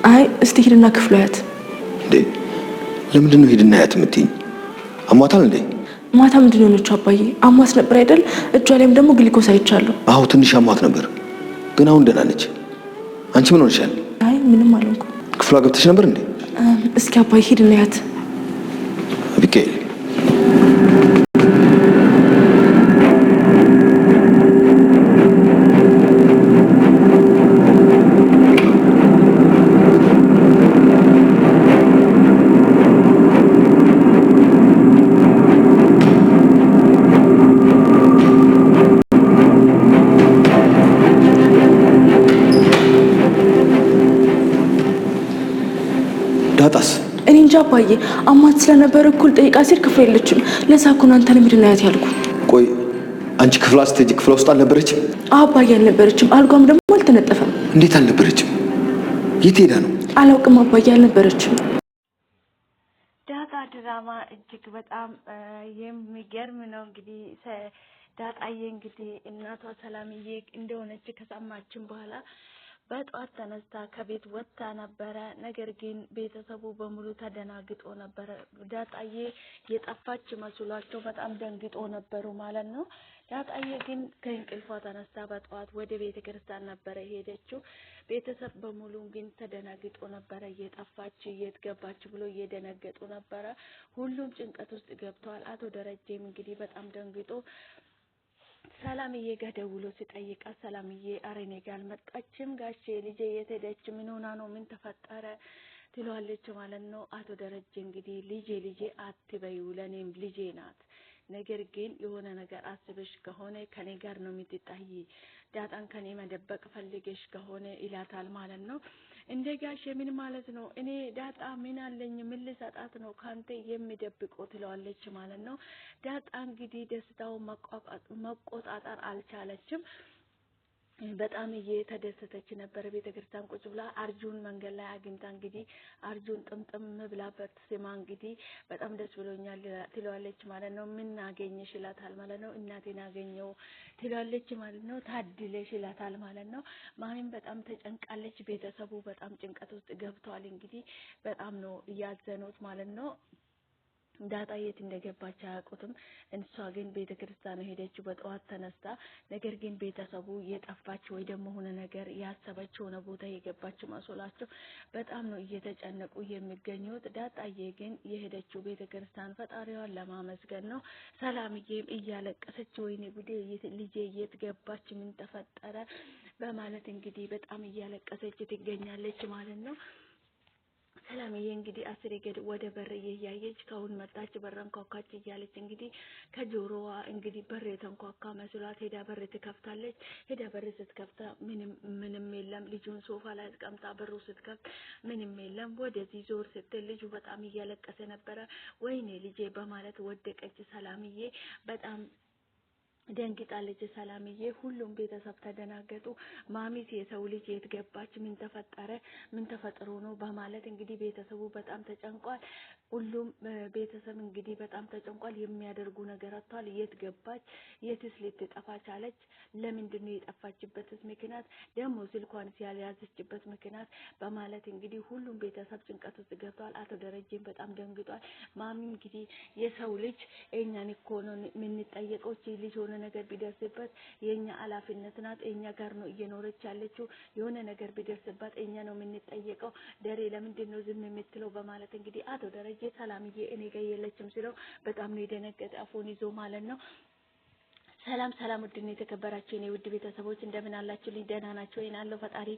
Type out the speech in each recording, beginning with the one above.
አይ እስቲ ሄድና ክፍሉ ያት እንዴ ለምንድነው ሄድና ያት የምትይኝ? አሟታል እንዴ? ማታ ምንድነው ነው አባዬ? አሟት ነበር አይደል? እጇ ላይም ደግሞ ግሊኮስ አይቻለሁ። አዎ ትንሽ አሟት ነበር፣ ግን አሁን ደህና ነች። አንቺ ምን ሆነሻል? አይ ምንም አልሆንኩም። ክፍሏ ገብተሽ ነበር እንዴ? እስኪ አባዬ ሄድና ያት። ቢኬል ዳጣስ? እኔ እንጃ አባዬ፣ አሟት ስለነበረ እኩል ጠይቃ ሲል ክፍል የለችም። ለዛ እኮ ነው አንተንም ሄድና ያት ያልኩ። ቆይ አንቺ ክፍሏ ስትሄጂ ክፍሏ ውስጥ አልነበረችም? አባዬ አልነበረችም። አልጓም ደግሞ አልተነጠፈም። እንዴት አልነበረችም? የት ሄዳ ነው? አላውቅም አባዬ፣ አልነበረችም። ዳጣ ድራማ እጅግ በጣም የሚገርም ነው። እንግዲህ ዳጣዬ እንግዲህ እናቷ ሰላምዬ እንደሆነች ከሰማችን በኋላ በጧት ተነስታ ከቤት ወጥታ ነበረ። ነገር ግን ቤተሰቡ በሙሉ ተደናግጦ ነበረ። ዳጣዬ የጠፋች መስሏቸው በጣም ደንግጦ ነበሩ ማለት ነው። ዳጣዬ ግን ከእንቅልፏ ተነስታ በጧት ወደ ቤተ ክርስቲያን ነበረ ሄደችው። ቤተሰብ በሙሉ ግን ተደናግጦ ነበረ። እየጠፋች እየትገባች ብሎ እየደነገጡ ነበረ። ሁሉም ጭንቀት ውስጥ ገብተዋል። አቶ ደረጀም እንግዲህ በጣም ደንግጦ ሰላምዬ ጋር ደውሎ ሲጠይቃት ሰላምዬ ኧረ እኔ ጋር አልመጣችም ጋሼ፣ ልጄ የት ሄደች? ምን ሆና ነው? ምን ተፈጠረ? ትለዋለች ማለት ነው። አቶ ደረጀ እንግዲህ ልጄ አትበይው፣ ለኔም ልጄ ናት። ነገር ግን የሆነ ነገር አስበሽ ከሆነ ከኔ ጋር ነው የምትጣይ፣ ዳጣን ከኔ መደበቅ ፈልገሽ ከሆነ ይላታል ማለት ነው። እንደ ጋሼ ምን ማለት ነው? እኔ ዳጣ ምን አለኝ? ምን ልሰጣት ነው ካንተ የሚደብቀው? ትለዋለች ማለት ነው። ዳጣ እንግዲህ ደስታውን መቆጣጠር አልቻለችም። በጣም እየተደሰተች ነበር። ቤተክርስቲያን ቁጭ ብላ አርጁን መንገድ ላይ አግኝታ እንግዲህ አርጁን ጥምጥም ብላበት ስማ እንግዲህ በጣም ደስ ብሎኛል ትለዋለች ማለት ነው። ምን አገኘሽ ይላታል ማለት ነው። እናቴን አገኘው ትለዋለች ማለት ነው። ታድለሽ ይላታል ማለት ነው። ማሚም በጣም ተጨንቃለች። ቤተሰቡ በጣም ጭንቀት ውስጥ ገብተዋል። እንግዲህ በጣም ነው እያዘኑት ማለት ነው። ዳጣ የት እንደገባች አያውቁትም። እሷ ግን ቤተክርስቲያን ሄደች በጠዋት ተነስታ። ነገር ግን ቤተሰቡ የጠፋች ወይ ደግሞ ሆነ ነገር ያሰበች ሆነ ቦታ የገባች መስሏቸው በጣም ነው እየተጨነቁ የሚገኙት። ዳጣዬ ግን የሄደችው ቤተክርስቲያን ፈጣሪዋን ለማመስገን ነው። ሰላምዬም እያለቀሰች ወይኔ ጉዴ ልጄ የት ገባች? ምን ተፈጠረ? በማለት እንግዲህ በጣም እያለቀሰች ትገኛለች ማለት ነው። ሰላምዬ እንግዲህ አስሬገድ ወደ በር እያየች ከውን መጣች በረን ኮካች እያለች እንግዲህ ከጆሮዋ እንግዲህ በር የተንኳኳ መስሏት ሄዳ በር ትከፍታለች። ሄዳ በር ስትከፍታ ምንም የለም። ልጁን ሶፋ ላይ አስቀምጣ በሩ ስትከፍት ምንም የለም። ወደዚህ ዞር ስትል ልጁ በጣም እያለቀሰ ነበረ። ወይኔ ልጄ በማለት ወደቀች ሰላምዬ በጣም ደንግጣለች ሰላምዬ። ሁሉም ቤተሰብ ተደናገጡ። ማሚት የሰው ልጅ የት ገባች? ምን ተፈጠረ? ምን ተፈጥሮ ነው? በማለት እንግዲህ ቤተሰቡ በጣም ተጨንቋል። ሁሉም ቤተሰብ እንግዲህ በጣም ተጨንቋል። የሚያደርጉ ነገር አጥቷል። የት ገባች? የትስ ልትጠፋ ቻለች? ለምንድን ነው የጠፋችበትስ ምክንያት? ደግሞ ስልኳን ያልያዘችበት ምክንያት? በማለት እንግዲህ ሁሉም ቤተሰብ ጭንቀት ውስጥ ገብቷል። አቶ ደረጀም በጣም ደንግጧል። ማሚ እንግዲህ የሰው ልጅ እኛን እኮ ነው የምንጠየቀው ልጅ ሆነ ነገር ቢደርስበት የኛ ኃላፊነት ናት። እኛ ጋር ነው እየኖረች ያለችው። የሆነ ነገር ቢደርስበት እኛ ነው የምንጠየቀው። ደሬ ለምንድን ነው ዝም የምትለው? በማለት እንግዲህ አቶ ደረጀ ሰላምዬ እኔ ጋር የለችም ሲለው በጣም ነው የደነገጠ አፎን ይዞ ማለት ነው። ሰላም ውድና የተከበራችሁ የኔ ውድ ቤተሰቦች እንደምን አላችሁልኝ? ደህና ናችሁ ወይ? አለው ፈጣሪ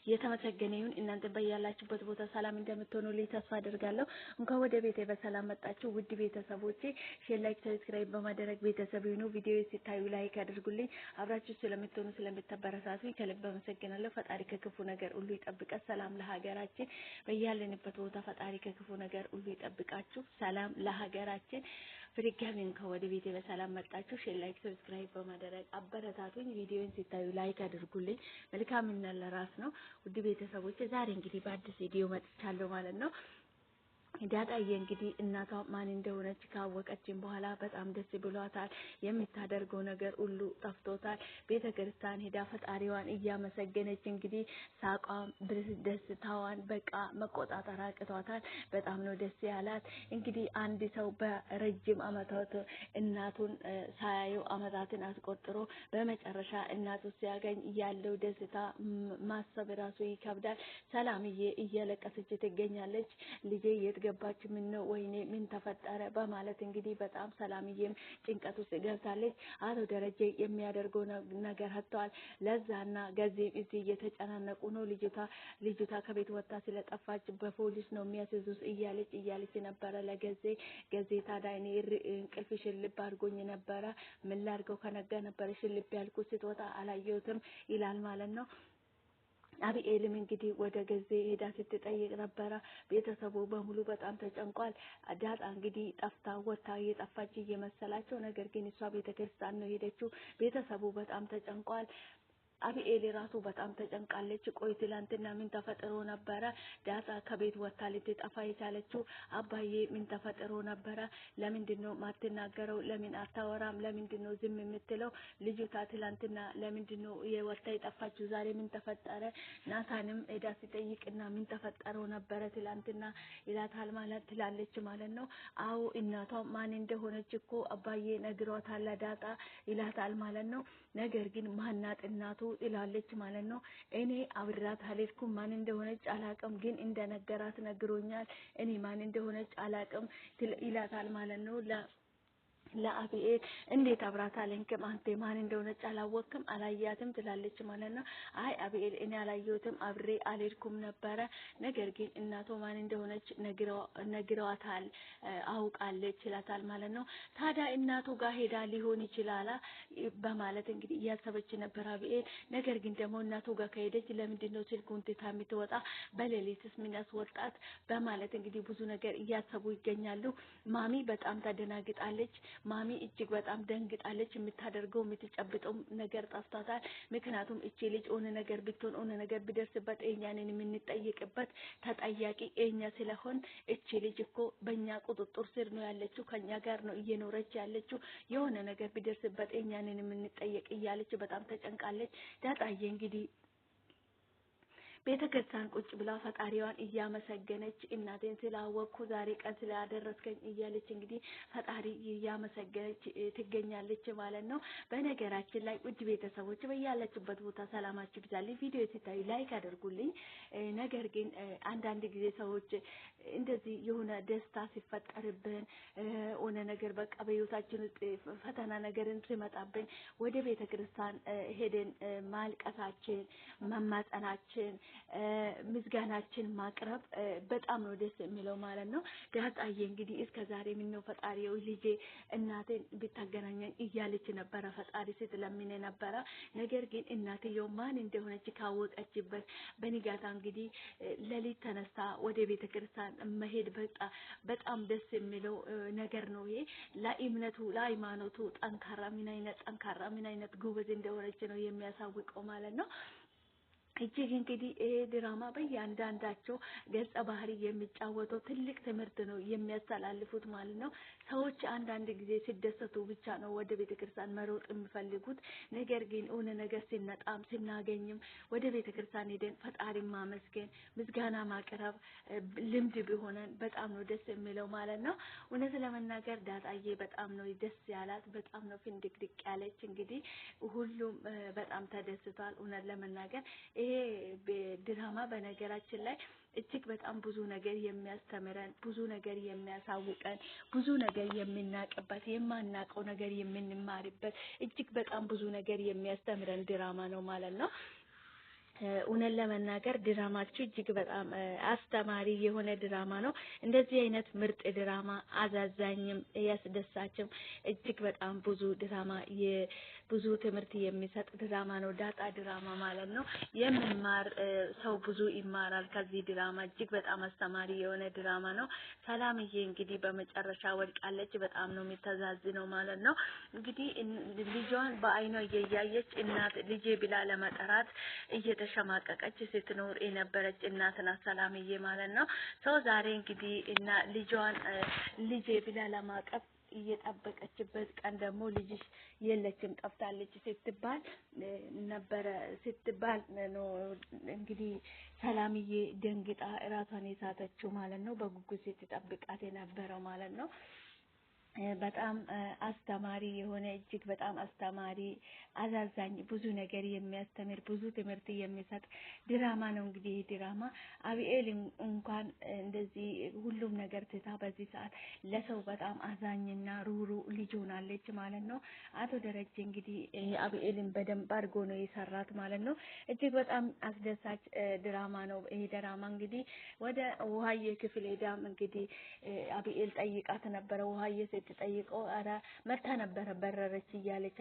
የተመሰገነ ይሁን። እናንተ በያላችሁበት ቦታ ሰላም እንደምትሆኑልኝ ተስፋ አደርጋለሁ። እንኳን ወደ ቤቴ በሰላም መጣችሁ ውድ ቤተሰቦቼ። ሼር፣ ላይክ፣ ሰብስክራይብ በማድረግ ቤተሰብ ይሁኑ። ቪዲዮ ሲታዩ ላይክ አድርጉልኝ። አብራችሁ ስለምትሆኑ ስለምትበረታቱኝ ከልብ አመሰግናለሁ። ፈጣሪ ከክፉ ነገር ሁሉ ይጠብቀን። ሰላም ለሀገራችን። በያለንበት ቦታ ፈጣሪ ከክፉ ነገር ሁሉ ይጠብቃችሁ። ሰላም ለሀገራችን። ፍሪጋሚን ከወደ ቤቴ በሰላም መጣችሁ። ሼር፣ ላይክ፣ ሰብስክራይብ በማድረግ አበረታቱኝ። ቪዲዮን ሲታዩ ላይክ አድርጉልኝ። መልካምና ለራስ ነው። ውድ ቤተሰቦቼ ዛሬ እንግዲህ በአዲስ ቪዲዮ መጥቻለሁ ማለት ነው። ዳጣዬ እንግዲህ እናቷ ማን እንደሆነች ካወቀችን በኋላ በጣም ደስ ብሏታል። የምታደርገው ነገር ሁሉ ጠፍቶታል። ቤተክርስቲያን ሄዳ ፈጣሪዋን እያመሰገነች እንግዲህ ሳቋም ደስታዋን በቃ መቆጣጠር አቅቷታል። በጣም ነው ደስ ያላት። እንግዲህ አንድ ሰው በረጅም አመታት እናቱን ሳያዩ አመታትን አስቆጥሮ በመጨረሻ እናቱ ሲያገኝ ያለው ደስታ ማሰብ ራሱ ይከብዳል። ሰላምዬ እየለቀሰች ትገኛለች። ልጄ ገባች ምን ነው ወይኔ ምን ተፈጠረ በማለት እንግዲህ በጣም ሰላምዬም ጭንቀት ውስጥ ገብታለች። አቶ ደረጀ የሚያደርገው ነገር ሀጥቷል። ለዛና ገዜም እዚህ እየተጨናነቁ ነው። ልጅቷ ከቤት ወጣ ስለጠፋች በፖሊስ ነው የሚያስይዙት እያለች ነበረ ለገዜ ታዲያ እኔ እንቅልፍ ሽልብ አድርጎኝ ነበረ ምን ላድርገው ከነጋ ነበረ ሽልብ ያልኩት ስትወጣ አላየሁትም ይላል ማለት ነው። አብኤልም እንግዲህ ወደ ገዜ ሄዳ ስትጠይቅ ነበረ። ቤተሰቡ በሙሉ በጣም ተጨንቋል። ዳጣ እንግዲህ ጠፍታ ወጣ እየጠፋች እየመሰላቸው ነገር ግን እሷ ቤተክርስቲያን ነው ሄደችው። ቤተሰቡ በጣም ተጨንቋል። አብኤል ራሱ በጣም ተጨንቃለች። ቆይ ትላንትና ምን ተፈጥሮ ነበረ ዳጣ ከቤት ወጣ ልትጠፋ የቻለችው? አባዬ ምን ተፈጥሮ ነበረ? ለምንድነው ማትናገረው? ለምን አታወራም? ለምንድነው ዝም የምትለው? ልጅቷ ትላንትና ለምንድነው የወጣ የጠፋችው? ዛሬ ምን ተፈጠረ? ናታንም ሄዳ ሲጠይቅና ምን ተፈጠረው ነበረ ትላንትና ይላታል ማለት ትላለች ማለት ነው። አዎ እናቷ ማን እንደሆነች እኮ አባዬ ነግሯታል ዳጣ ይላታል ማለት ነው። ነገር ግን ማናት እናቱ ይላለች ማለት ነው። እኔ አብራት አልሄድኩም ማን እንደሆነች አላቅም፣ ግን እንደነገራት ነግሮኛል። እኔ ማን እንደሆነች አላቅም ይላታል ማለት ነው። ለአብኤል እንዴት አብራት አለንከም አንተ ማን እንደሆነች አላወቅም አላያትም ትላለች ማለት ነው። አይ አብኤል እኔ አላየሁትም አብሬ አልሄድኩም ነበረ፣ ነገር ግን እናቱ ማን እንደሆነች ነግረዋታል አውቃለች ይላታል ማለት ነው። ታዲያ እናቱ ጋር ሄዳ ሊሆን ይችላል በማለት እንግዲህ እያሰበች ነበር አብኤል። ነገር ግን ደግሞ እናቱ ጋር ከሄደች ለምንድነው ስልኩን ትታ የምትወጣ? በሌሊትስ ምን ያስወጣት? በማለት እንግዲህ ብዙ ነገር እያሰቡ ይገኛሉ። ማሚ በጣም ተደናግጣለች። ማሚ እጅግ በጣም ደንግጣለች። የምታደርገው የምትጨብጠው ነገር ጠፍቷታል። ምክንያቱም እቺ ልጅ ሆነ ነገር ብትሆን ሆነ ነገር ቢደርስበት እኛንን የምንጠይቅበት ተጠያቂ እኛ ስለሆን እቺ ልጅ እኮ በእኛ ቁጥጥር ስር ነው ያለችው፣ ከኛ ጋር ነው እየኖረች ያለችው፣ የሆነ ነገር ቢደርስበት እኛንን የምንጠይቅ እያለች በጣም ተጨንቃለች። ዳጣዬ እንግዲህ ቤተክርስቲያን ቁጭ ብላ ፈጣሪዋን እያመሰገነች እናቴን ስላወቅኩ ዛሬ ቀን ስላደረስከኝ እያለች እንግዲህ ፈጣሪ እያመሰገነች ትገኛለች ማለት ነው። በነገራችን ላይ ውድ ቤተሰቦች በያላችሁበት ቦታ ሰላማችሁ ይብዛልኝ። ቪዲዮ ሲታዩ ላይክ አድርጉልኝ። ነገር ግን አንዳንድ ጊዜ ሰዎች እንደዚህ የሆነ ደስታ ሲፈጠርብን ሆነ ነገር በቃ በህይወታችን ውስጥ ፈተና ነገርን ሲመጣብን ወደ ቤተክርስቲያን ሄደን ማልቀሳችን መማጸናችን ምስጋናችን ማቅረብ በጣም ነው ደስ የሚለው ማለት ነው። ዳጣዬ እንግዲህ እስከዛሬ ምን ነው ፈጣሪው ልጄ እናቴን ብታገናኘኝ እያለች ነበረ ፈጣሪ ስትለምን ነበረ። ነገር ግን እናትየው ማን እንደሆነች ካወቀችበት በንጋታ እንግዲህ ለሊት ተነስታ ወደ ቤተክርስቲያን መሄድ በጣም ደስ የሚለው ነገር ነው። ይሄ ለእምነቱ ለሃይማኖቱ ጠንካራ ምን አይነት ጎበዝ እንደሆነች ነው የሚያሳውቀው ማለት ነው። እጅግ እንግዲህ ይሄ ድራማ በእያንዳንዳቸው ገጸ ባህሪ የሚጫወተው ትልቅ ትምህርት ነው የሚያስተላልፉት ማለት ነው። ሰዎች አንዳንድ ጊዜ ሲደሰቱ ብቻ ነው ወደ ቤተክርስቲያን መሮጥ የሚፈልጉት። ነገር ግን ሆነ ነገር ሲነጣም ሲናገኝም ወደ ቤተክርስቲያን ሄደን ፈጣሪን ማመስገን ምስጋና ማቅረብ ልምድ ቢሆነን በጣም ነው ደስ የሚለው ማለት ነው። እውነት ለመናገር ዳጣዬ በጣም ነው ደስ ያላት፣ በጣም ነው ፍንድቅድቅ ያለች። እንግዲህ ሁሉም በጣም ተደስቷል። እውነት ለመናገር ይሄ ድራማ በነገራችን ላይ እጅግ በጣም ብዙ ነገር የሚያስተምረን፣ ብዙ ነገር የሚያሳውቀን፣ ብዙ ነገር የምናቅበት፣ የማናቀው ነገር የምንማርበት እጅግ በጣም ብዙ ነገር የሚያስተምረን ድራማ ነው ማለት ነው። እውነት ለመናገር ድራማችሁ እጅግ በጣም አስተማሪ የሆነ ድራማ ነው። እንደዚህ አይነት ምርጥ ድራማ አዛዛኝም ያስደሳችም እጅግ በጣም ብዙ ድራማ ብዙ ትምህርት የሚሰጥ ድራማ ነው ዳጣ ድራማ ማለት ነው። የሚማር ሰው ብዙ ይማራል ከዚህ ድራማ። እጅግ በጣም አስተማሪ የሆነ ድራማ ነው። ሰላምዬ እንግዲህ በመጨረሻ ወድቃለች። በጣም ነው የሚተዛዝነው ማለት ነው። እንግዲህ ልጇን በአይኗ እያየች እናት ልጄ ብላ ለመጠራት እየተሸማቀቀች ስትኖር የነበረች እናትና ሰላምዬ ማለት ነው። ሰው ዛሬ እንግዲህ እና ልጇን ልጄ ብላ ለማቀፍ እየጠበቀችበት ቀን ደግሞ ልጅሽ የለችም ጠፍታለች ስትባል ነው እንግዲህ ሰላምዬ ደንግጣ ራሷን የሳተችው ማለት ነው። በጉጉት ስትጠብቃት የነበረው ማለት ነው። በጣም አስተማሪ የሆነ እጅግ በጣም አስተማሪ አዛዛኝ ብዙ ነገር የሚያስተምር ብዙ ትምህርት የሚሰጥ ድራማ ነው። እንግዲህ ድራማ አቢኤል እንኳን እንደዚህ ሁሉም ነገር ትታ በዚህ ሰዓት ለሰው በጣም አዛኝና ሩሩ ልጅ ሆናለች ማለት ነው። አቶ ደረጀ እንግዲህ አቢኤልን በደንብ አድርጎ ነው የሰራት ማለት ነው። እጅግ በጣም አስደሳች ድራማ ነው። ይሄ ድራማ እንግዲህ ወደ ውሃዬ ክፍል ሄዳም እንግዲህ አቢኤል ጠይቃት ነበረ። ውሃዬ ስትጠይቀው አረ መታ ነበረ በረረች እያለች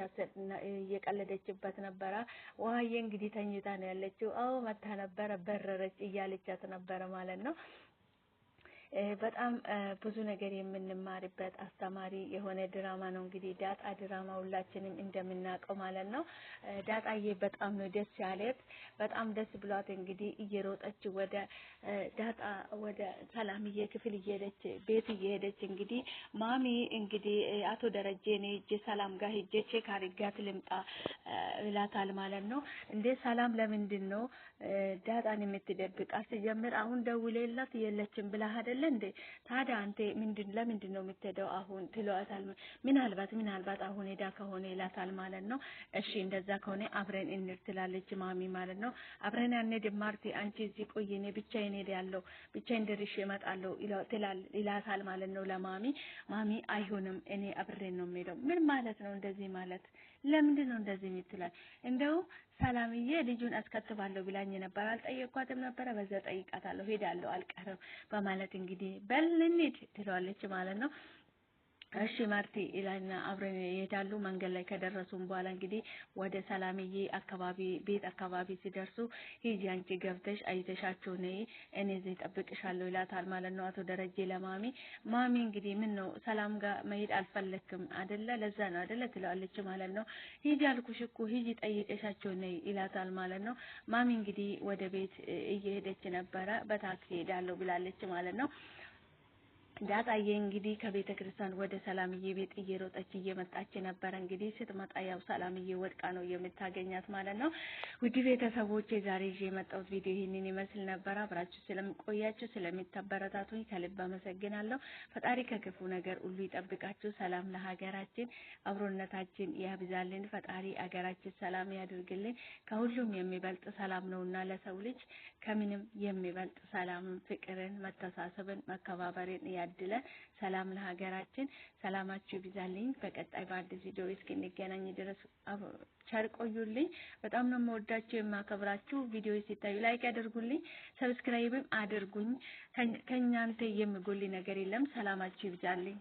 እየቀለደችበት ነበረ። ውሃዬ እንግዲህ ተኝታ ነው ያለችው። አዎ መታ ነበረ በረረች እያለቻት ነበረ ማለት ነው። በጣም ብዙ ነገር የምንማርበት አስተማሪ የሆነ ድራማ ነው። እንግዲህ ዳጣ ድራማ ሁላችንም እንደምናውቀው ማለት ነው። ዳጣዬ በጣም ነው ደስ ያለት። በጣም ደስ ብሏት እንግዲህ እየሮጠች ወደ ሰላምዬ ክፍል እየሄደች እንግዲህ ማሚ እንግዲህ አቶ ደረጀ ነው እጄ ሰላም ጋር ሄጄ ቼክ አድርጋት ልምጣ ይላታል ማለት ነው። እንዴ ሰላም ለምንድን ነው ዳጣን የምትደብቃት? ሲጀምር አሁን ደውሌላት የለችም ብላ አይደለ እንዴ? ታዲያ አንተ ለምንድን ነው የምትሄደው አሁን ትለዋታል። ምናልባት አሁን ሄዳ ከሆነ ይላታል ማለት ነው። እሺ እንደዛ ከሆነ አብረን እንሂድ ትላለች ማሚ ማለት ነው። አብረን አንሄድም ማርቲ አንቺ እዚህ ቆይ እኔ ብቻዬን እሄዳለሁ ብቻዬን ደርሼ እመጣለሁ ይላታል ማለት ነው ለማሚ። ማሚ አይሆንም እኔ አብሬን ነው የምሄደው። ምን ማለት ነው እንደዚህ ማለት? ለምንድን ነው እንደዚህ የምትላት? እንደው ሰላምዬ ልጁን አስከትባለሁ ብላኝ ነበር አልጠየቅኳትም ነበረ። በዛ ጠይቃታለሁ ሄዳለሁ አልቀርም በማለት እንግዲህ በል እንሂድ ትለዋለች ማለት ነው። እሺ ማርቲ ኢላና አብረን ይሄዳሉ። መንገድ ላይ ከደረሱም በኋላ እንግዲህ ወደ ሰላምዬ ቤት አካባቢ ሲደርሱ ሂጂ አንቺ ገብተሽ አይተሻቸው ነይ እኔ እዚህ እጠብቅሻለሁ ይላታል ማለት ነው አቶ ደረጀ ለማሚ። ማሚ እንግዲህ ምን ነው ሰላም ጋር መሄድ አልፈለክም አይደለ? ለዛ ነው አይደለ ትላለች ማለት ነው። ሂጂ አልኩሽ እኮ ሂጂ ጠይቀሻቸው ነይ ይላታል ማለት ነው። ማሚ እንግዲህ ወደ ቤት እየሄደች ነበረ። በታክሲ ሄዳለሁ ብላለች ማለት ነው። ዳጣዬ እንግዲህ ከቤተ ክርስቲያን ወደ ሰላምዬ ቤት እየሮጠች እየመጣች ነበር። እንግዲህ ስትመጣ ያው ሰላምዬ ወድቃ ነው የምታገኛት ማለት ነው። ውድ ቤተሰቦቼ ዛሬ ይዤ የመጣሁት ቪዲዮ ይህንን ይመስል ነበር። አብራችሁ ስለምቆያችሁ ስለሚታበረታቱኝ ከልብ አመሰግናለሁ። ፈጣሪ ከክፉ ነገር ሁሉ ይጠብቃችሁ። ሰላም ለሀገራችን፣ አብሮነታችን ያብዛልን። ፈጣሪ ሀገራችን ሰላም ያድርግልን። ከሁሉም የሚበልጥ ሰላም ነውና ለሰው ልጅ ከምንም የሚበልጥ ሰላምን፣ ፍቅርን፣ መተሳሰብን፣ መከባበርን ያድለን። ሰላም ለሀገራችን። ሰላማችሁ ይብዛልኝ። በቀጣይ በአዲስ ቪዲዮ እስክንገናኝ ድረስ ቸር ቆዩልኝ። በጣም ነው የምወዳችሁ የማከብራችሁ። ቪዲዮ ሲታዩ ላይክ ያደርጉልኝ፣ ሰብስክራይብም አድርጉኝ። ከእናንተ የሚጎል ነገር የለም። ሰላማችሁ ይብዛልኝ።